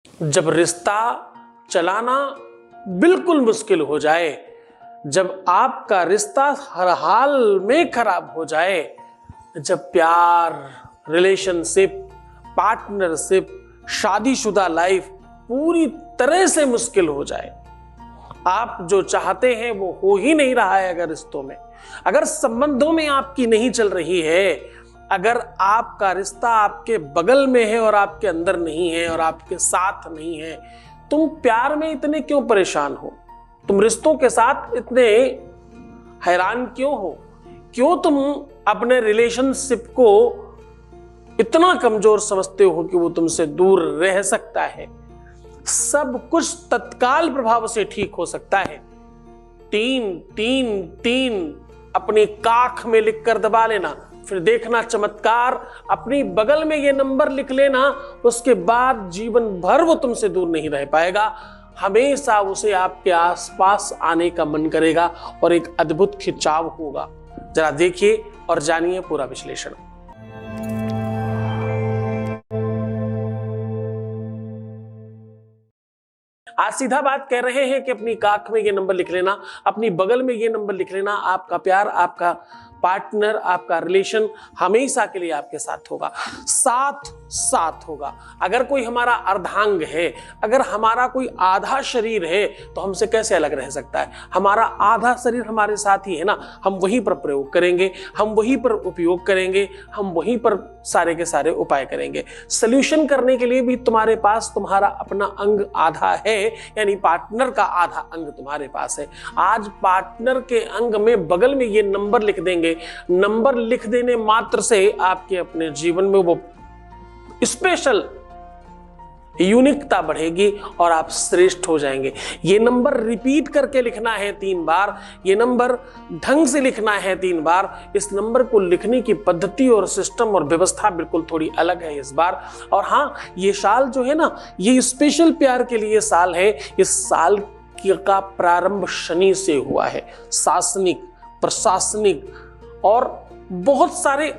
जब रिश्ता चलाना बिल्कुल मुश्किल हो जाए, जब आपका रिश्ता हर हाल में खराब हो जाए, जब प्यार, रिलेशनशिप, पार्टनरशिप, शादीशुदा लाइफ पूरी तरह से मुश्किल हो जाए, आप जो चाहते हैं वो हो ही नहीं रहा है, अगर रिश्तों में, अगर संबंधों में आपकी नहीं चल रही है, अगर आपका रिश्ता आपके बगल में है और आपके अंदर नहीं है और आपके साथ नहीं है, तुम प्यार में इतने क्यों परेशान हो? तुम रिश्तों के साथ इतने हैरान क्यों हो? क्यों तुम अपने रिलेशनशिप को इतना कमजोर समझते हो कि वो तुमसे दूर रह सकता है? सब कुछ तत्काल प्रभाव से ठीक हो सकता है। 3-3-3 अपनी काख में लिखकर दबा लेना, फिर देखना चमत्कार, अपनी बगल में ये नंबर लिख लेना, उसके बाद जीवन भर वो तुमसे दूर नहीं रह पाएगा। हमेशा उसे आपके आसपास आने का मन करेगा और एक अद्भुत खिंचाव होगा। जरा देखिए और जानिए पूरा विश्लेषण। आज सीधा बात कह रहे हैं कि अपनी काख में ये नंबर लिख लेना, अपनी बगल में ये नंबर लिख लेना। आपका प्यार, आपका पार्टनर, आपका रिलेशन हमेशा के लिए आपके साथ होगा, साथ होगा। अगर कोई हमारा अर्धांग है, अगर हमारा कोई आधा शरीर है, तो हमसे कैसे अलग रह सकता है? हमारा आधा शरीर हमारे साथ ही है ना, हम वहीं पर प्रयोग करेंगे, हम वहीं पर उपयोग करेंगे, हम वहीं पर सारे के सारे उपाय करेंगे। सॉल्यूशन करने के लिए भी तुम्हारे पास तुम्हारा अपना अंग आधा है, यानी पार्टनर का आधा अंग तुम्हारे पास है। आज पार्टनर के अंग में बगल में ये नंबर लिख देंगे। नंबर लिख देने मात्र से आपके अपने जीवन में वो स्पेशल यूनिकता बढ़ेगी और आप श्रेष्ठ हो जाएंगे। ये नंबर रिपीट करके लिखना है 3 बार, ये नंबर ढंग से लिखना है 3 बार। इस नंबर को लिखने की पद्धति और सिस्टम और व्यवस्था बिल्कुल थोड़ी अलग है इस बार। और हाँ, ये साल जो है ना, ये स्पेशल प्यार के लिए साल है। इस साल का प्रारंभ शनि से हुआ है। शासनिक, प्रशासनिक और बहुत सारे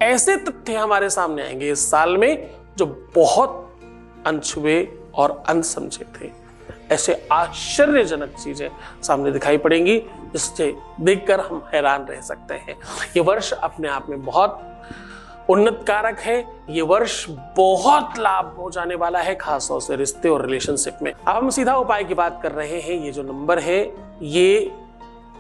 ऐसे तथ्य हमारे सामने आएंगे इस साल में जो बहुत अनछुए और अनसमझे थे। ऐसे आश्चर्यजनक चीजें सामने दिखाई पड़ेंगी जिससे देखकर हम हैरान रह सकते हैं। ये वर्ष अपने आप में बहुत उन्नत कारक है। ये वर्ष बहुत लाभ हो जाने वाला है, खासतौर से रिश्ते और रिलेशनशिप में। अब हम सीधा उपाय की बात कर रहे हैं। ये जो नंबर है, ये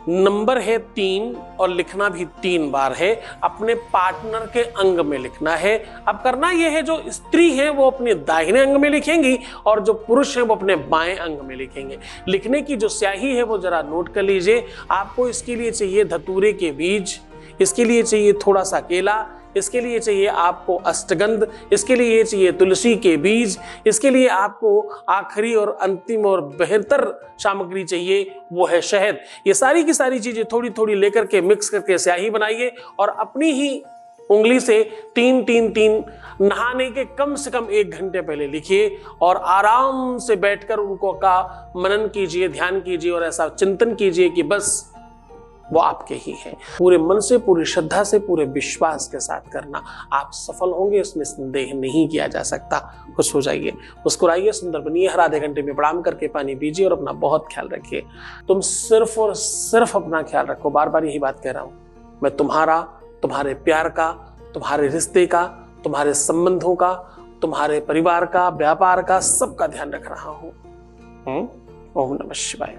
नंबर है 3 और लिखना भी 3 बार है। अपने पार्टनर के अंग में लिखना है। अब करना यह है, जो स्त्री है वो अपने दाहिने अंग में लिखेंगी और जो पुरुष है वो अपने बाएं अंग में लिखेंगे। लिखने की जो स्याही है वो जरा नोट कर लीजिए। आपको इसके लिए चाहिए धतूरे के बीज, इसके लिए चाहिए थोड़ा सा केला, इसके लिए चाहिए आपको अष्टगंध, इसके लिए चाहिए तुलसी के बीज, इसके लिए आपको आखिरी और अंतिम और बेहतर सामग्री चाहिए, वो है शहद। ये सारी की सारी चीजें थोड़ी थोड़ी लेकर के मिक्स करके स्याही बनाइए और अपनी ही उंगली से 3-3-3 नहाने के कम से कम 1 घंटे पहले लिखिए और आराम से बैठकर उनको का मनन कीजिए, ध्यान कीजिए और ऐसा चिंतन कीजिए कि बस वो आपके ही है। पूरे मन से, पूरी श्रद्धा से, पूरे विश्वास के साथ करना, आप सफल होंगे, इसमें संदेह नहीं किया जा सकता। खुश हो जाइए, मुस्कुराइए, सुंदर बनिए। हर आधे घंटे में प्रणाम करके पानी पीजिए और अपना बहुत ख्याल रखिए। तुम सिर्फ और सिर्फ अपना ख्याल रखो। बार बार यही बात कह रहा हूं, मैं तुम्हारा, तुम्हारे प्यार का, तुम्हारे रिश्ते का, तुम्हारे संबंधों का, तुम्हारे परिवार का, व्यापार का, सबका ध्यान रख रहा हूं। ओम नमः शिवाय।